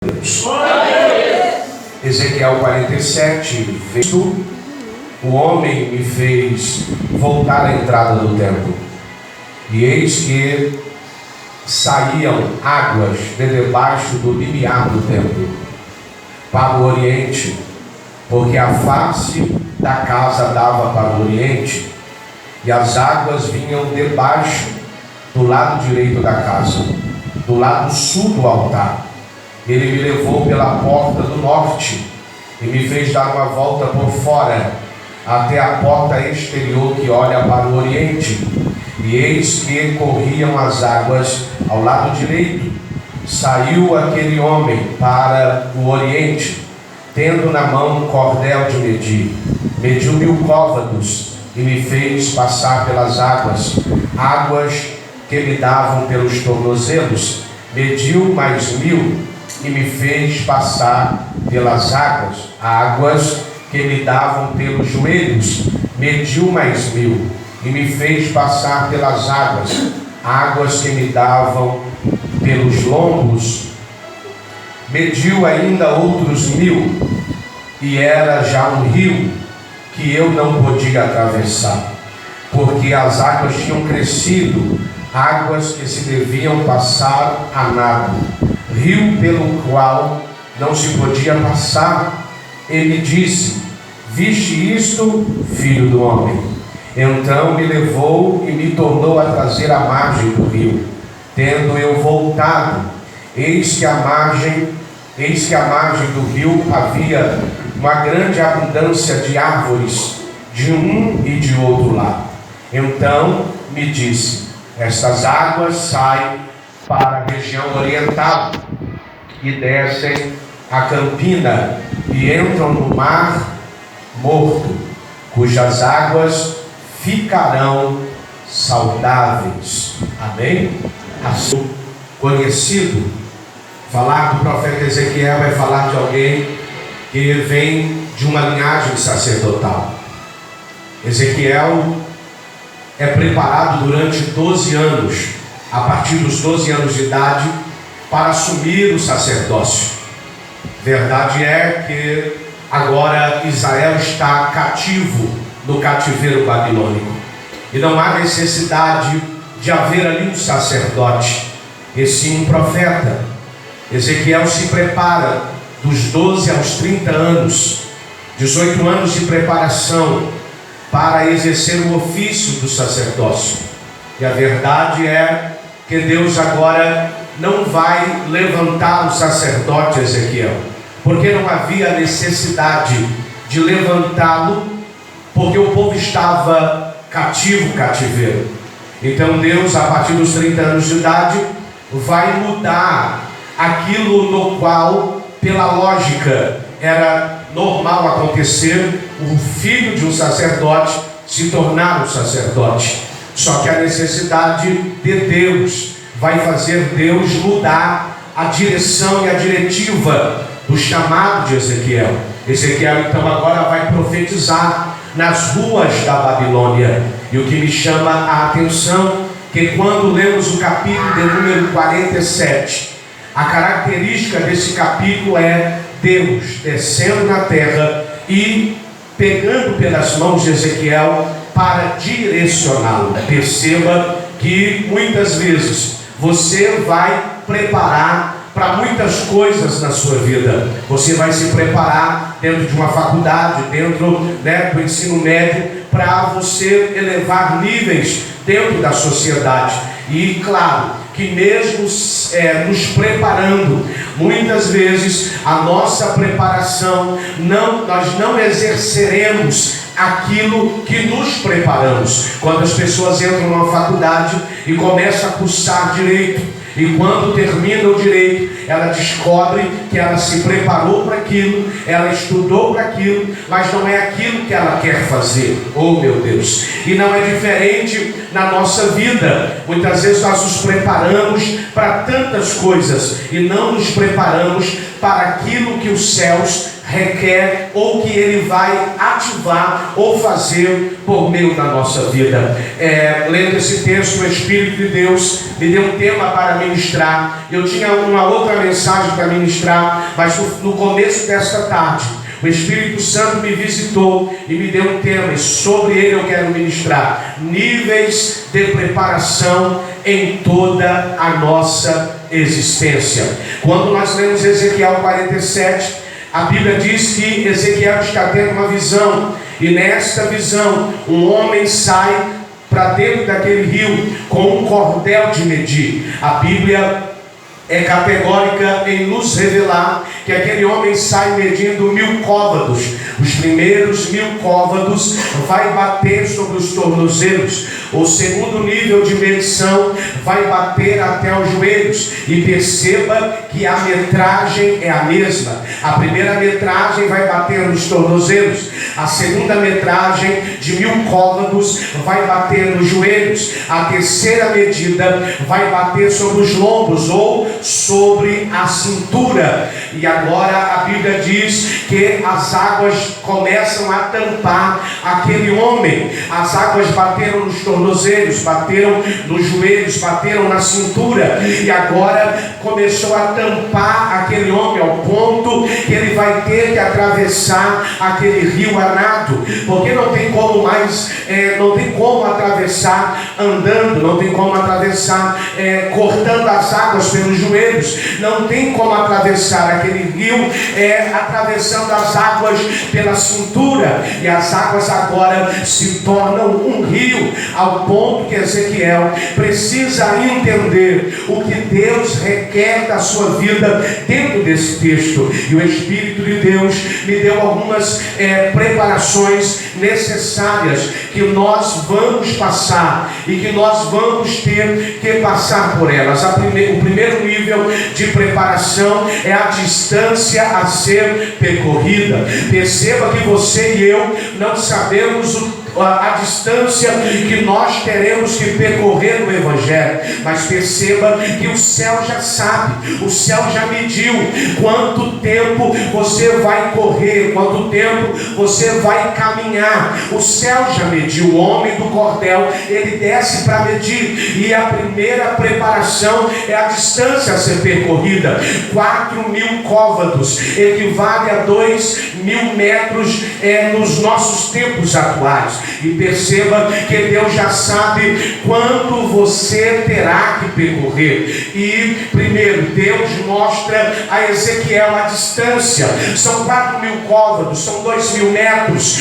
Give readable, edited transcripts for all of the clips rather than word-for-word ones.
Deus. Ezequiel 47, o homem me fez voltar à entrada do templo, e eis que saíam águas de debaixo do limiar do templo para o oriente, porque a face da casa dava para o oriente, e as águas vinham debaixo do lado direito da casa, do lado sul do altar. Ele me levou pela porta do norte e me fez dar uma volta por fora até a porta exterior que olha para o oriente, e eis que corriam as águas ao lado direito. Saiu aquele homem para o oriente, tendo na mão um cordel de medir. Mediu 1000 côvados e me fez passar pelas águas, águas que me davam pelos tornozelos. Mediu mais 1000 e me fez passar pelas águas, águas que me davam pelos joelhos. Mediu mais 1000 e me fez passar pelas águas, águas que me davam pelos lombos. Mediu ainda outros 1000, e era já um rio que eu não podia atravessar, porque as águas tinham crescido, águas que se deviam passar a nado, rio pelo qual não se podia passar. Ele disse: viste isto, filho do homem? Então me levou e me tornou a trazer à margem do rio. Tendo eu voltado, eis que a margem do rio havia uma grande abundância de árvores, de um e de outro lado. Então me disse: estas águas saem para a região oriental e descem a campina e entram no mar morto, cujas águas ficarão saudáveis. Amém? Assim conhecido. Falar do profeta Ezequiel é falar de alguém que vem de uma linhagem sacerdotal. Ezequiel é preparado durante 12 anos, a partir dos 12 anos de idade, para assumir o sacerdócio. Verdade é que agora Israel está cativo no cativeiro babilônico, e não há necessidade de haver ali um sacerdote, e sim um profeta. Ezequiel se prepara dos 12 aos 30 anos, 18 anos de preparação para exercer o ofício do sacerdócio. E a verdade é que Deus agora não vai levantar o sacerdote Ezequiel, porque não havia necessidade de levantá-lo, porque o povo estava cativeiro. Então Deus, a partir dos 30 anos de idade, vai mudar aquilo no qual, pela lógica, era normal acontecer, o filho de um sacerdote se tornar um sacerdote. Só que a necessidade de Deus vai fazer Deus mudar a direção e a diretiva do chamado de Ezequiel. Ezequiel então agora vai profetizar nas ruas da Babilônia. E o que me chama a atenção, que quando lemos o capítulo de número 47, a característica desse capítulo é Deus descendo na terra e pegando pelas mãos de Ezequiel para direcioná-lo. Perceba que muitas vezes você vai preparar para muitas coisas na sua vida. Você vai se preparar dentro de uma faculdade, dentro do ensino médio, para você elevar níveis dentro da sociedade. E claro que mesmo nos preparando, muitas vezes a nossa preparação, nós não exerceremos aquilo que nos preparamos. Quando as pessoas entram numa faculdade e começam a cursar direito, e quando termina o direito, ela descobre que ela se preparou para aquilo, ela estudou para aquilo, mas não é aquilo que ela quer fazer. Oh meu Deus! E não é diferente na nossa vida. Muitas vezes nós nos preparamos para tantas coisas e não nos preparamos para aquilo que os céus requer ou que Ele vai ativar ou fazer por meio da nossa vida. Lendo esse texto, o Espírito de Deus me deu um tema para ministrar. Eu tinha uma outra mensagem para ministrar, mas no começo desta tarde, o Espírito Santo me visitou e me deu um tema, e sobre ele eu quero ministrar: níveis de preparação em toda a nossa existência. Quando nós lemos Ezequiel 47, a Bíblia diz que Ezequiel está tendo uma visão, e nesta visão um homem sai para dentro daquele rio com um cordel de medir. A Bíblia é categórica em nos revelar que aquele homem sai medindo 1000 côvados. Os primeiros 1000 côvados vai bater sobre os tornozelos. O segundo nível de medição vai bater até os joelhos. E perceba que a metragem é a mesma. A primeira metragem vai bater nos tornozelos. A segunda metragem de 1000 côvados vai bater nos joelhos. A terceira medida vai bater sobre os lombos ou sobre a cintura. E agora a Bíblia diz que as águas começam a tampar aquele homem. As águas bateram nos tornozelos, bateram nos joelhos, bateram na cintura, e agora começou a tampar aquele homem ao ponto que ele vai ter que atravessar aquele rio a nado, porque não tem como mais, não tem como atravessar andando, não tem como atravessar cortando as águas pelos joelhos, não tem como atravessar aquele rio atravessando as águas pela cintura, e as águas agora se tornam um rio, ao ponto que Ezequiel precisa entender o que Deus requer da sua vida dentro desse texto. E o Espírito de Deus me deu algumas preparações necessárias que nós vamos passar e que nós vamos ter que passar por elas. O primeiro nível de preparação é a distância a ser percorrida. Perceba que você e eu não sabemos a distância que nós teremos que percorrer no Evangelho, mas perceba que o céu já sabe, o céu já mediu quanto tempo você vai correr, quanto tempo você vai caminhar. O céu já mediu. O homem do cordel, ele desce para medir, e a primeira preparação é a distância a ser percorrida. 4.000 côvados equivale a 2.000 metros nos nossos tempos atuais. E perceba que Deus já sabe quanto você terá que percorrer. E primeiro, Deus mostra a Ezequiel a distância. São 4.000 côvados, são 2.000 metros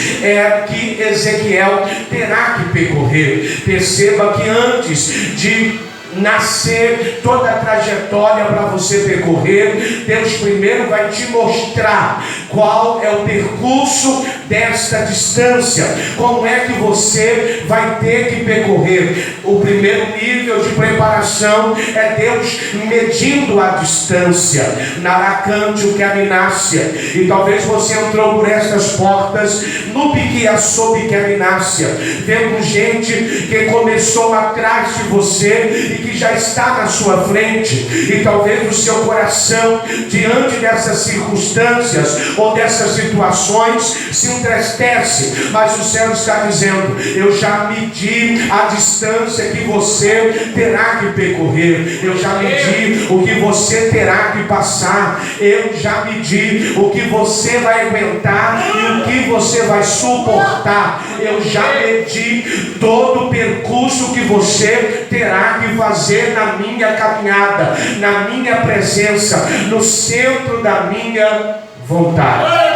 que Ezequiel terá que percorrer. Perceba que antes de nascer toda a trajetória para você percorrer, Deus primeiro vai te mostrar qual é o percurso desta distância, como é que você vai ter que percorrer. O primeiro nível de preparação é Deus medindo a distância, naracante o que aminácia. E talvez você entrou por estas portas no pique sob que aminácia, vendo gente que começou atrás de você e que já está na sua frente, e talvez o seu coração, diante dessas circunstâncias ou dessas situações, se entristece, mas o céu está dizendo: eu já medi a distância que você terá que percorrer, eu já medi o que você terá que passar, eu já medi o que você vai aguentar e o que você vai suportar, eu já medi todo o percurso que você terá que fazer na minha caminhada, na minha presença, no centro da minha vontade.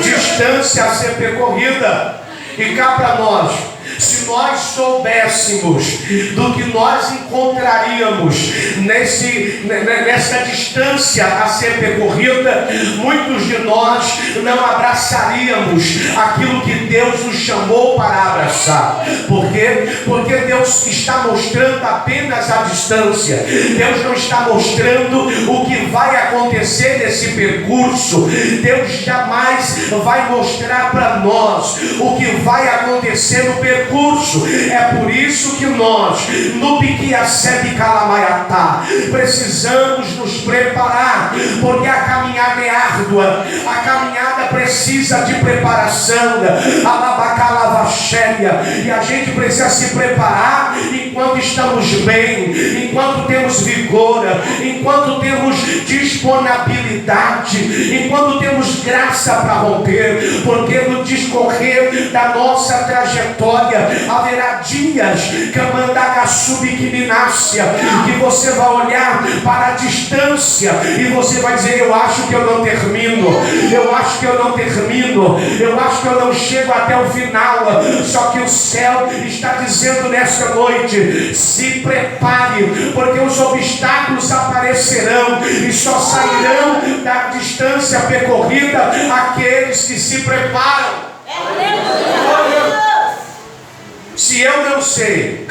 Distância a ser percorrida. E cá para nós, se nós soubéssemos do que nós encontraríamos nessa distância a ser percorrida, muitos de nós não abraçaríamos aquilo que Deus nos chamou para abraçar. Por quê? Porque Deus está mostrando apenas a distância. Deus não está mostrando o que vai acontecer nesse percurso. Deus jamais vai mostrar para nós o que vai acontecer no percurso. percurso. É por isso que nós, no Piquiacebe Calamaiatá, precisamos nos preparar, porque a caminhada é árdua, a caminhada precisa de preparação, e a gente precisa se preparar enquanto estamos bem, enquanto temos vigor, enquanto temos disponibilidade, enquanto temos graça para romper, porque no discorrer da nossa trajetória haverá dias que você vai olhar para a distância e você vai dizer: eu acho que eu não termino, eu acho que eu não termino, eu acho que eu não chego até o final. Só que o céu está dizendo nesta noite: se prepare, porque os obstáculos aparecerão e só sairão da distância percorrida aqueles que se preparam. Se eu não sei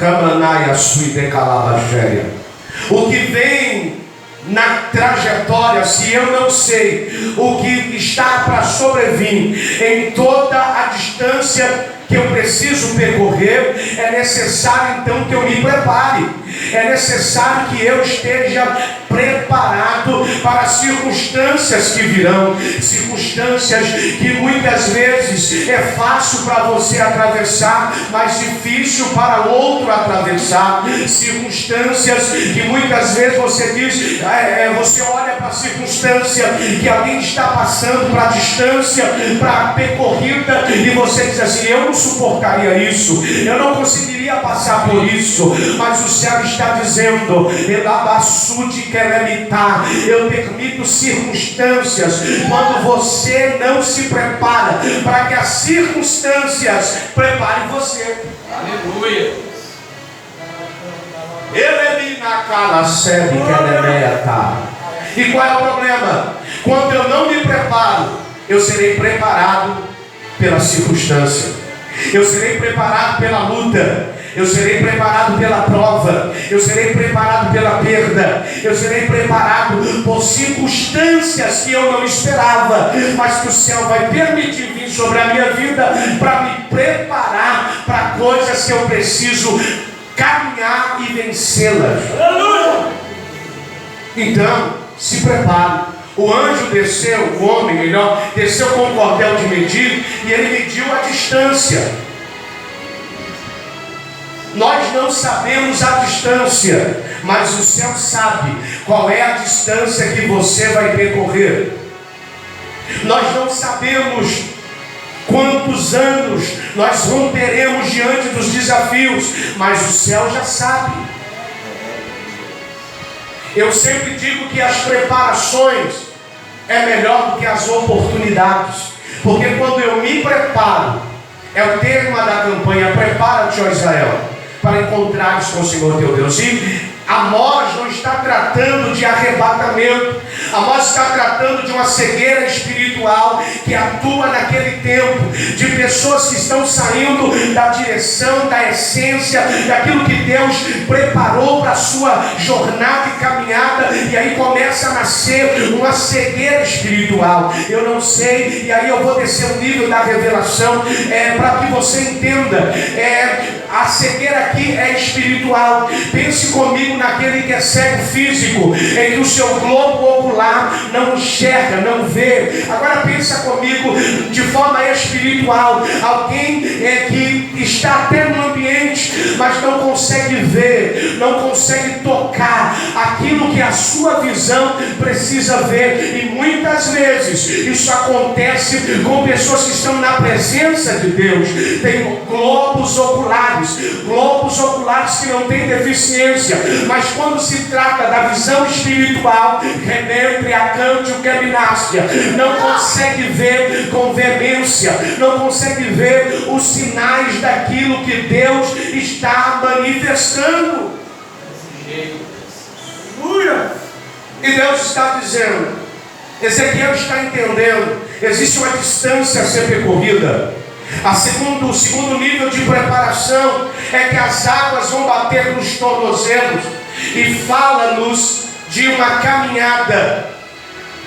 o que vem na trajetória, se eu não sei o que está para sobrevir em toda a distância que eu preciso percorrer, é necessário então que eu me prepare, é necessário que eu esteja preparado para as circunstâncias que virão, circunstâncias que muitas vezes é fácil para você atravessar, mas difícil para outro atravessar, circunstâncias que muitas vezes você diz, você olha para a circunstância que alguém está passando, para a distância, para a percorrida, e você diz assim: eu não suportaria isso, eu não conseguiria passar por isso, mas o céu está dizendo: eu permito circunstâncias quando você não se prepara, para que as circunstâncias preparem você. Aleluia. E qual é o problema? Quando eu não me preparo, eu serei preparado pela circunstância, eu serei preparado pela luta, eu serei preparado pela prova, eu serei preparado pela perda, eu serei preparado por circunstâncias que eu não esperava, mas que o céu vai permitir vir sobre a minha vida para me preparar para coisas que eu preciso caminhar e vencê-las. Então, se prepare. O anjo desceu, o homem melhor, desceu com um cordel de medir e ele mediu a distância. Nós não sabemos a distância, mas o céu sabe qual é a distância que você vai percorrer. Nós não sabemos quantos anos nós romperemos diante dos desafios, mas o céu já sabe. Eu sempre digo que as preparações é melhor do que as oportunidades, porque quando eu me preparo, é o termo da campanha: prepara-te, ó Israel, para encontrares com o Senhor teu Deus. E Amós não está tratando de arrebatamento, Amós está tratando de uma cegueira espiritual que atua naquele tempo, de pessoas que estão saindo da direção, da essência, daquilo que Deus preparou para a sua jornada e caminhada, e aí começa a nascer uma cegueira espiritual. Eu não sei, e aí eu vou descer o nível da revelação, para que você entenda. A cegueira aqui é espiritual. Pense comigo naquele que é cego físico, em que o seu globo ocular não enxerga, não vê. Agora pensa comigo de forma espiritual. Alguém que está até no ambiente, mas não consegue ver, não consegue tocar aquilo que a sua visão precisa ver. E muitas vezes isso acontece com pessoas que estão na presença de Deus. Tem globos oculares que não têm deficiência, mas quando se trata da visão espiritual, não consegue ver com veemência, não consegue ver os sinais daquilo que Deus está manifestando. E Deus está dizendo, Ezequiel está entendendo, existe uma distância a ser percorrida. O segundo nível de preparação é que as águas vão bater nos tornozelos, e fala-nos de uma caminhada,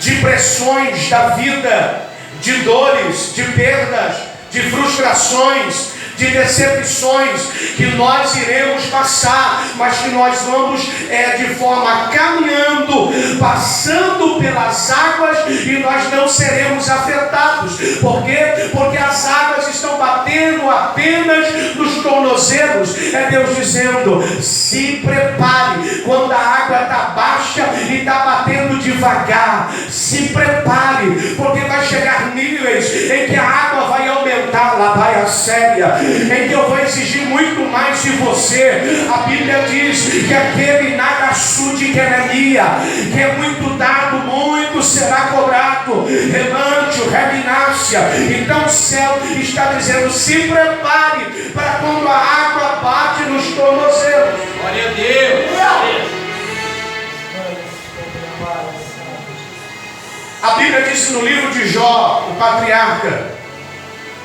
de pressões da vida, de dores, de perdas, de frustrações, de decepções que nós iremos passar, mas que nós vamos de forma caminhando, passando pelas águas, e nós não seremos afetados. Por quê? Porque as águas estão batendo apenas nos tornozelos. É Deus dizendo: se prepare. Quando a água está baixa e está batendo devagar, se prepare, porque vai chegar níveis em que a água vai aumentar, lá vai a séria, em que eu vou exigir muito mais de você. A Bíblia diz que aquele nagaçude que é muito dado, muito será cobrado. Remante, reminácia. Então o céu está dizendo: se prepare para quando a água bate nos tornozelos. Glória a Deus. A Bíblia diz no livro de Jó, o patriarca,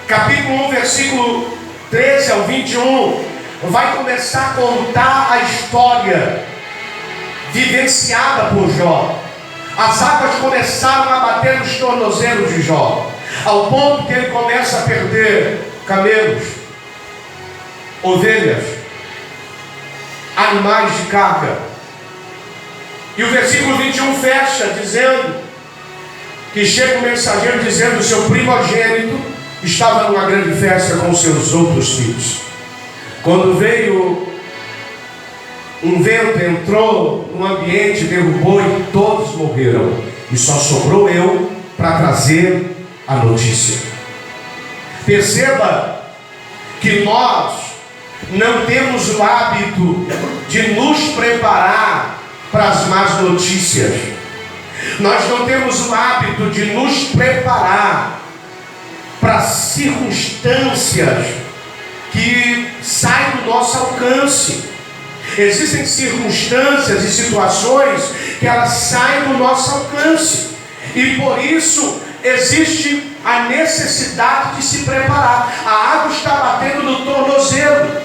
capítulo 1, versículo 13 ao 21, vai começar a contar a história vivenciada por Jó. As águas começaram a bater nos tornozelos de Jó, ao ponto que ele começa a perder camelos, ovelhas, animais de carga. E o versículo 21 fecha dizendo que chega um mensageiro dizendo: o seu primogênito estava numa grande festa com seus outros filhos. Quando veio um vento, entrou no ambiente, derrubou e todos morreram. E só sobrou eu para trazer a notícia. Perceba que nós não temos o hábito de nos preparar para as más notícias. Nós não temos o hábito de nos preparar para circunstâncias que saem do nosso alcance. Existem circunstâncias e situações que elas saem do nosso alcance, e por isso existe a necessidade de se preparar. A água está batendo no tornozelo.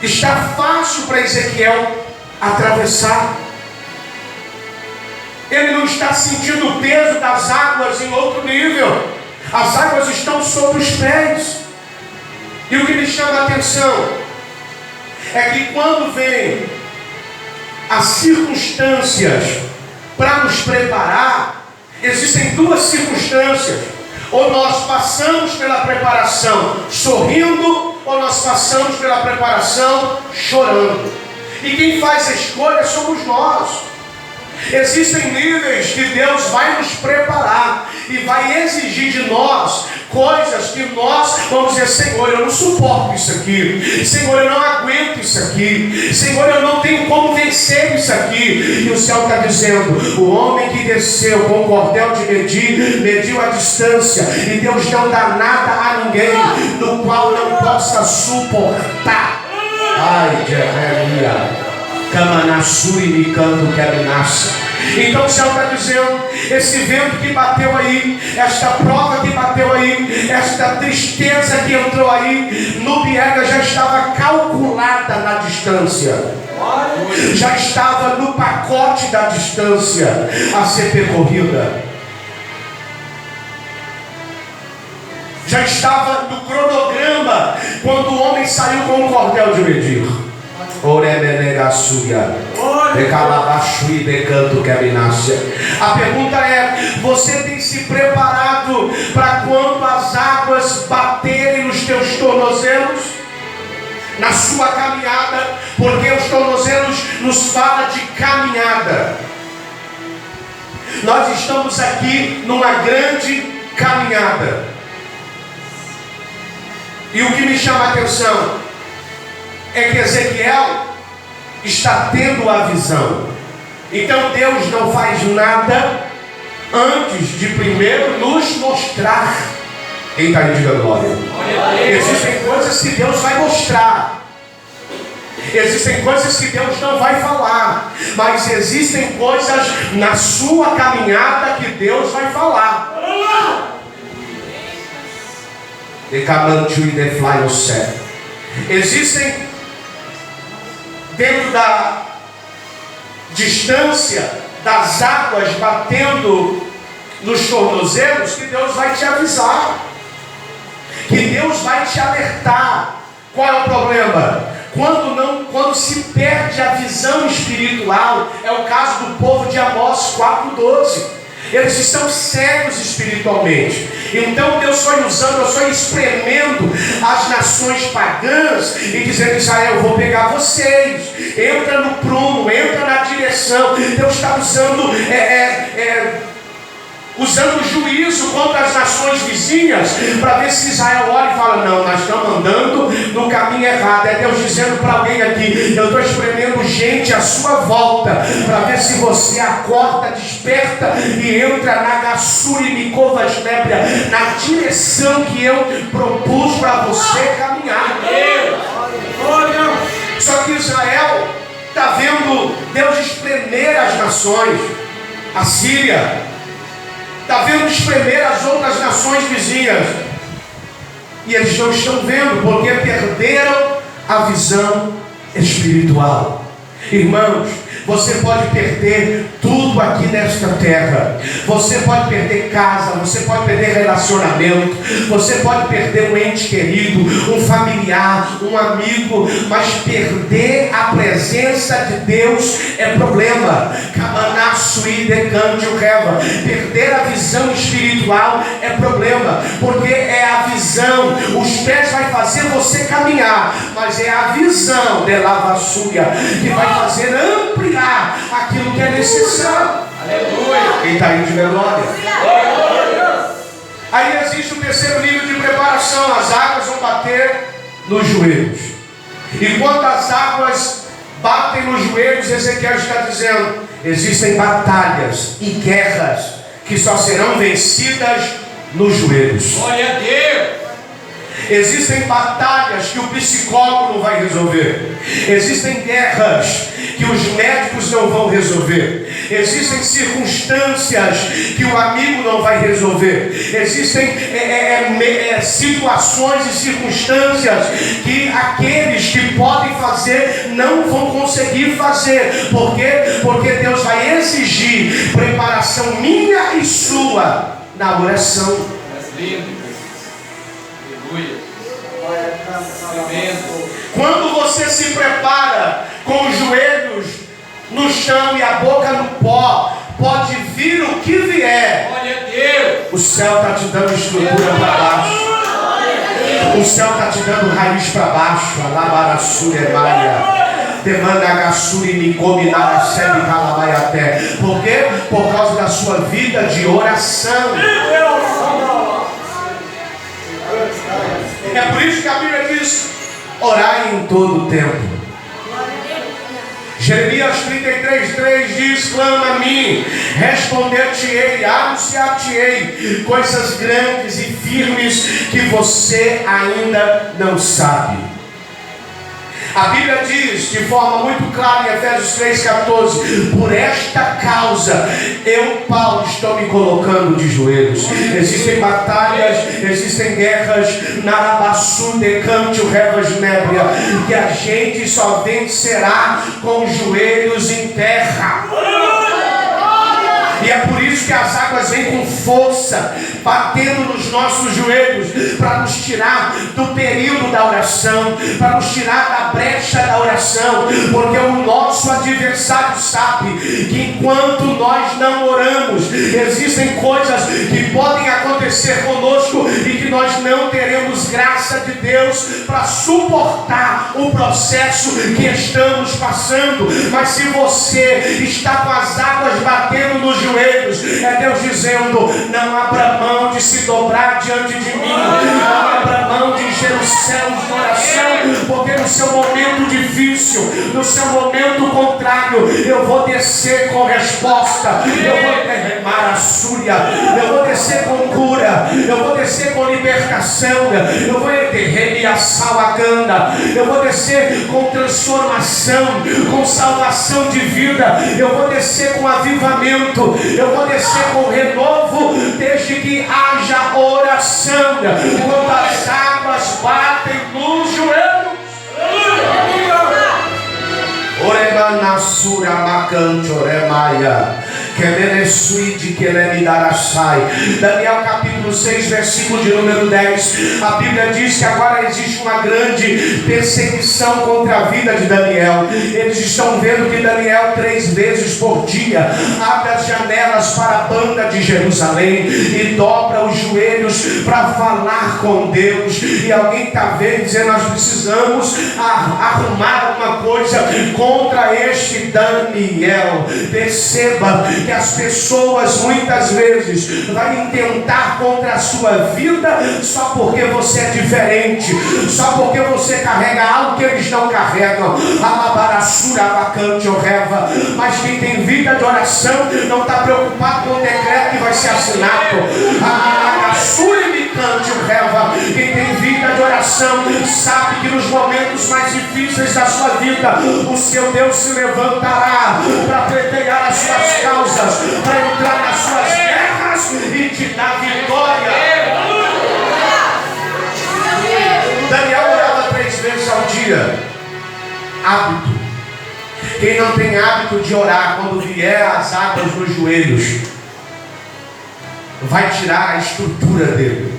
Está fácil para Ezequiel atravessar. Ele não está sentindo o peso das águas em outro nível. As águas estão sobre os pés. E o que me chama a atenção é que quando vem as circunstâncias para nos preparar, existem duas circunstâncias: ou nós passamos pela preparação sorrindo, ou nós passamos pela preparação chorando. E quem faz a escolha somos nós. Existem níveis que Deus vai nos preparar e vai exigir de nós coisas que nós vamos dizer: Senhor, eu não suporto isso aqui, Senhor, eu não aguento isso aqui, Senhor, eu não tenho como vencer isso aqui. E o céu está dizendo: o homem que desceu com o cordel de medir, mediu a distância, e Deus não dá nada a ninguém no qual não possa suportar. Ai, Jeremias, Camanassuri me canto que ameaça. Então o céu está dizendo: esse vento que bateu aí, esta prova que bateu aí, esta tristeza que entrou aí, no Biega já estava calculada na distância, já estava no pacote da distância a ser percorrida, já estava no cronograma quando o homem saiu com o cordel de medir. A pergunta é: você tem se preparado para quando as águas baterem nos teus tornozelos? Na sua caminhada, porque os tornozelos nos fala de caminhada. Nós estamos aqui numa grande caminhada. E o que me chama a atenção é que Ezequiel está tendo a visão. Então Deus não faz nada antes de primeiro nos mostrar. Quem está aí, diga glória. Existem coisas que Deus vai mostrar, existem coisas que Deus não vai falar, mas existem coisas na sua caminhada que Deus vai falar. Existem dentro da distância das águas batendo nos tornozelos que Deus vai te avisar. que Deus vai te alertar. Qual é o problema? Quando se perde a visão espiritual, é o caso do povo de Amós 4,12. Eles estão cegos espiritualmente. Então Deus foi usando, Deus foi espremendo as nações pagãs e dizendo: Israel, eu vou pegar vocês, entra no prumo, entra na direção. Deus está usando usando juízo contra as nações vizinhas, para ver se Israel olha e fala: não, nós estamos andando no caminho errado. É Deus dizendo para alguém aqui: eu estou espremendo gente à sua volta, para ver se você acorda, desperta e entra na Gassuri Mikovas Nébria, na direção que eu propus para você caminhar. Só que Israel está vendo Deus espremer as nações. A Síria está vendo espremer as outras nações vizinhas. E eles não estão vendo, porque perderam a visão espiritual. Irmãos, você pode perder tudo aqui nesta terra. Você pode perder casa, você pode perder relacionamento, você pode perder um ente querido, um familiar, um amigo, mas perder a presença de Deus é problema. Perder a visão espiritual é problema, porque é a visão. Os pés vai fazer você caminhar, mas é a visão de lavassúria que vai fazer ampliar aquilo que é necessário. Aleluia. Quem está aí de glória? Aí existe o terceiro nível de preparação. As águas vão bater nos joelhos. E quando as águas batem nos joelhos, Ezequiel está dizendo: existem batalhas e guerras que só serão vencidas nos joelhos. Glória a Deus. Existem batalhas que o psicólogo não vai resolver. Existem guerras que os médicos não vão resolver. Existem circunstâncias que o amigo não vai resolver. Existem situações e circunstâncias que aqueles que podem fazer não vão conseguir fazer. Por quê? Porque Deus vai exigir preparação minha e sua na oração. Quando você se prepara com os joelhos no chão e a boca no pó, pode vir o que vier. Glória a Deus. O céu está te dando estrutura para baixo. O céu está te dando raiz para baixo. Por quê? Por causa da sua vida de oração. É por isso que a Bíblia diz: orai em todo o tempo. Jeremias 33:3 diz: clama a mim, responder-te-ei, anunciar-te-ei coisas grandes e firmes que você ainda não sabe. A Bíblia diz de forma muito clara em Efésios 3,14: por esta causa eu, Paulo, estou me colocando de joelhos. Existem batalhas, existem guerras na Abassu de Cantio Revas Nébria, que a gente só vencerá com os joelhos em terra. E é por isso que as águas vêm com força, batendo nos nossos joelhos, para nos tirar do período da oração, para nos tirar da brecha da oração, porque o nosso adversário sabe que enquanto nós não oramos, existem coisas que podem acontecer conosco e que nós não teremos graça de Deus para suportar o processo que estamos passando. Mas se você está com as águas batendo nos joelhos, é Deus dizendo: não abra mão de se dobrar diante de mim, não abra mão de encher os céus de oração, porque no seu momento difícil, no seu momento contrário, eu vou descer com resposta, eu vou derramar a súria, eu vou descer com cura, eu vou descer com libertação, eu vou derramar salaganda, eu vou descer com transformação, com salvação de vida, eu vou descer com avivamento, eu vou descer com renovo, desde que haja oração. Quando as águas batem nos joelhos, Daniel capítulo 6, versículo de número 10. A Bíblia diz que agora existe uma grande perseguição contra a vida de Daniel. Eles estão vendo que Daniel 3 vezes por dia abre as janelas para a banda de Jerusalém e dobra os joelhos para falar com Deus. E alguém está vendo dizendo: nós precisamos arrumar alguma coisa contra este Daniel. Perceba que as pessoas muitas vezes vão tentar contra a sua vida só porque você é diferente, só porque você carrega algo que eles não carregam. Mas quem tem vida de oração não está preocupado com o decreto que vai ser assinado. Quem tem vida de oração sabe que nos momentos mais difíceis da sua vida o seu Deus se levantará para pleitear as suas causas, para entrar nas suas guerras e te dar vitória. Daniel orava 3 vezes ao dia. Hábito. Quem não tem hábito de orar, quando vier as águas nos joelhos, vai tirar a estrutura dele.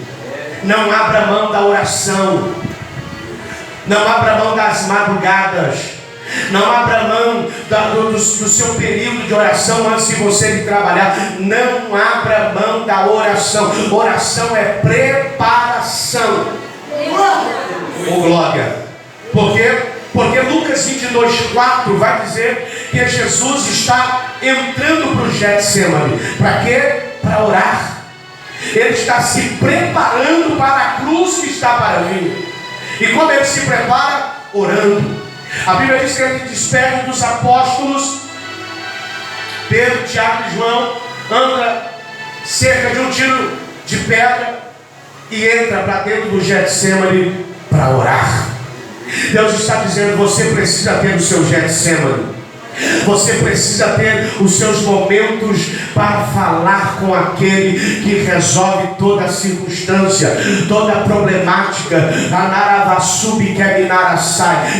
Não abra mão da oração. Não abra mão das madrugadas. Não abra mão do seu período de oração antes de você ir trabalhar. Não abra mão da oração. Oração é preparação. Oh, glória. Por quê? Porque Lucas 22:4 vai dizer que Jesus está entrando para o Getsemane. Para quê? Para orar. Ele está se preparando para a cruz que está para vir. E como ele se prepara? Orando. A Bíblia diz que ele despede dos apóstolos Pedro, Tiago e João, anda cerca de um tiro de pedra e entra para dentro do Getsemane para orar. Deus está dizendo: você precisa ter o seu Getsemane. Você precisa ter os seus momentos para falar com aquele que resolve toda a circunstância, toda a problemática.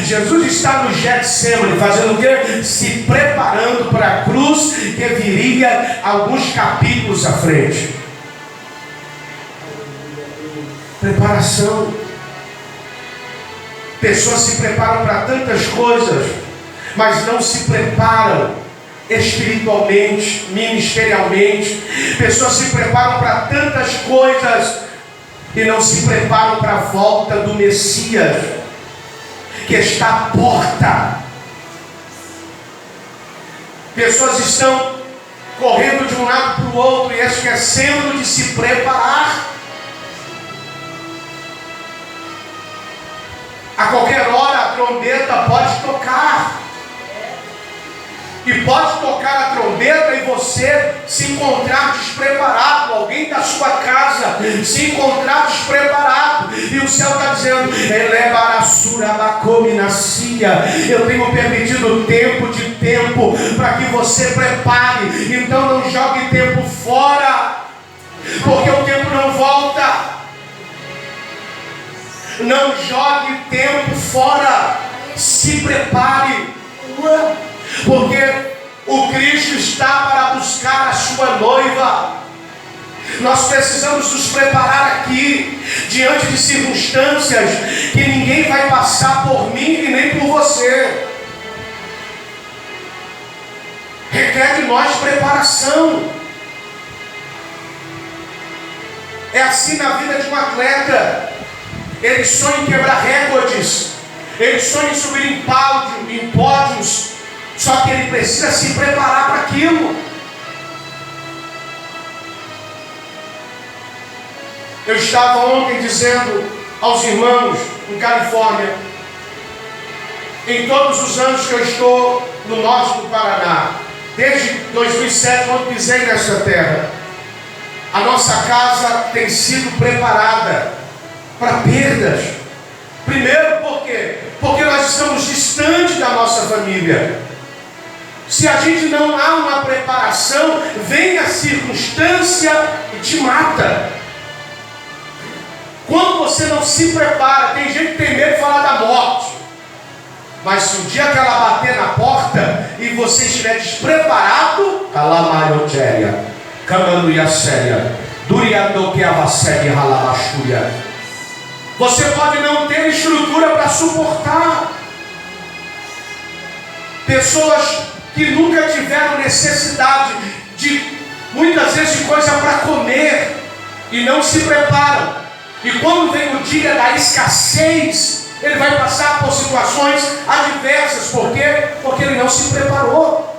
Jesus está no Getsemane fazendo o quê? Se preparando para a cruz que viria alguns capítulos à frente. Preparação. Pessoas se preparam para tantas coisas, mas não se preparam espiritualmente, ministerialmente. Pessoas se preparam para tantas coisas e não se preparam para a volta do Messias, que está à porta. Pessoas estão correndo de um lado para o outro e esquecendo de se preparar. A qualquer hora a trombeta pode tocar. E pode tocar a trombeta e você se encontrar despreparado. Alguém da sua casa se encontrar despreparado. E o céu está dizendo: eu tenho permitido tempo de tempo para que você prepare. Então não jogue tempo fora, porque o tempo não volta. Não jogue tempo fora. Se prepare. Porque o Cristo está para buscar a sua noiva. Nós precisamos nos preparar aqui, diante de circunstâncias que ninguém vai passar por mim e nem por você. Requer de nós preparação. É assim na vida de um atleta. Ele sonha em quebrar recordes, ele sonha em subir em pódios, só que ele precisa se preparar para aquilo. Eu estava ontem dizendo aos irmãos em Califórnia, em todos os anos que eu estou no norte do Paraná, desde 2007, quando pisei nessa terra, a nossa casa tem sido preparada para perdas. Primeiro, por quê? Porque nós estamos distantes da nossa família. Se a gente não há uma preparação, vem a circunstância e te mata. Quando você não se prepara, tem gente que tem medo de falar da morte. Mas se um dia que ela bater na porta e você estiver despreparado, calamaiotéria, camanduiacéria, duriadoqueavacéria, ralabaxúria, você pode não ter estrutura para suportar. Pessoas que nunca tiveram necessidade de, muitas vezes, de coisa para comer e não se preparam. E quando vem o dia da escassez, ele vai passar por situações adversas. Por quê? Porque ele não se preparou.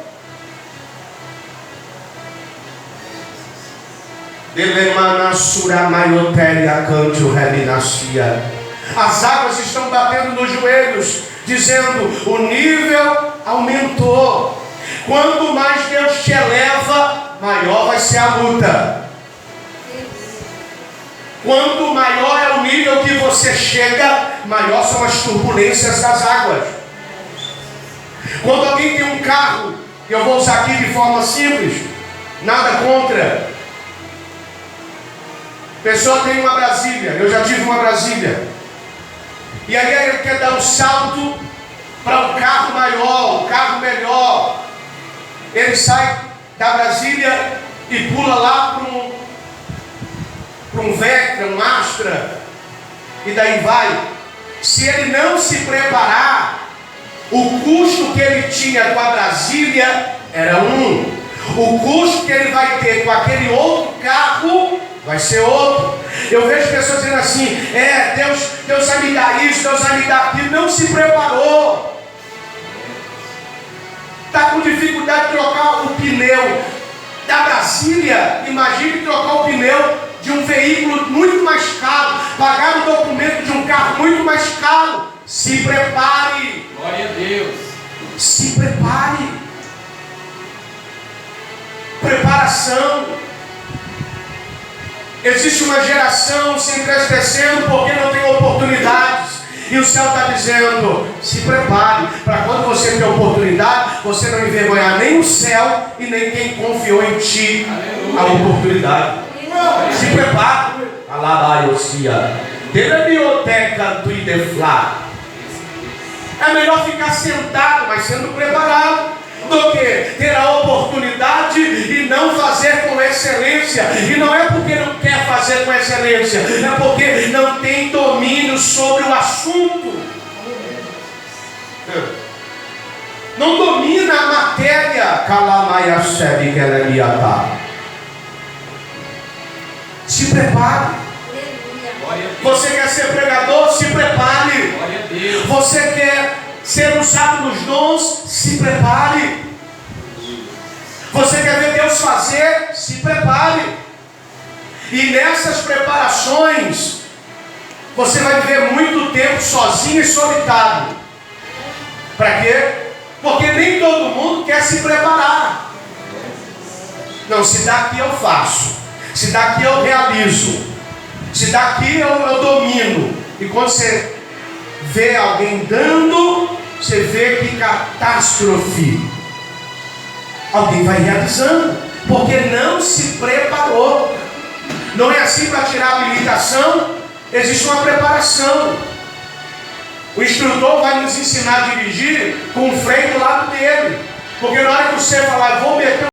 As águas estão batendo nos joelhos, dizendo: o nível aumentou. Quanto mais Deus te eleva, maior vai ser a luta. Quanto maior é o nível que você chega, maior são as turbulências das águas. Quando alguém tem um carro, eu vou usar aqui de forma simples, nada contra. A pessoa tem uma Brasília, eu já tive uma Brasília. E aí ele quer dar um salto para um carro maior, um carro melhor. Ele sai da Brasília e pula lá para um Vectra, um Astra, e daí vai. Se ele não se preparar, o custo que ele tinha com a Brasília era um. O custo que ele vai ter com aquele outro carro vai ser outro. Eu vejo pessoas dizendo assim: Deus vai me dar isso, Deus vai me dar aquilo. Não se preparou. Está com dificuldade de trocar o pneu da Brasília. Imagine trocar o pneu de um veículo muito mais caro, pagar o documento de um carro muito mais caro. Se prepare. Glória a Deus. Se prepare. Preparação. Existe uma geração se entristecendo porque não tem oportunidades. E o céu está dizendo: se prepare, para quando você ter oportunidade, você não envergonhar nem o céu e nem quem confiou em ti. Aleluia. A oportunidade. Se prepare. É melhor ficar sentado, mas sendo preparado, do que ter a oportunidade e não fazer com excelência. E não é porque não quer fazer com excelência, é porque não tem domínio sobre o assunto. Não domina a matéria. Se prepare. Você quer ser pregador? Se prepare. Você quer ser usado nos dons? Se prepare. Você quer ver Deus fazer? Se prepare. E nessas preparações, você vai viver muito tempo sozinho e solitário. Para quê? Porque nem todo mundo quer se preparar. Não, se daqui eu faço, se daqui eu realizo, se daqui eu domino. E quando você vê alguém dando, você vê que catástrofe. Alguém vai realizando, porque não se preparou. Não é assim para tirar a habilitação, existe uma preparação. O instrutor vai nos ensinar a dirigir com o freio do lado dele. Porque na hora que você falar: vou meter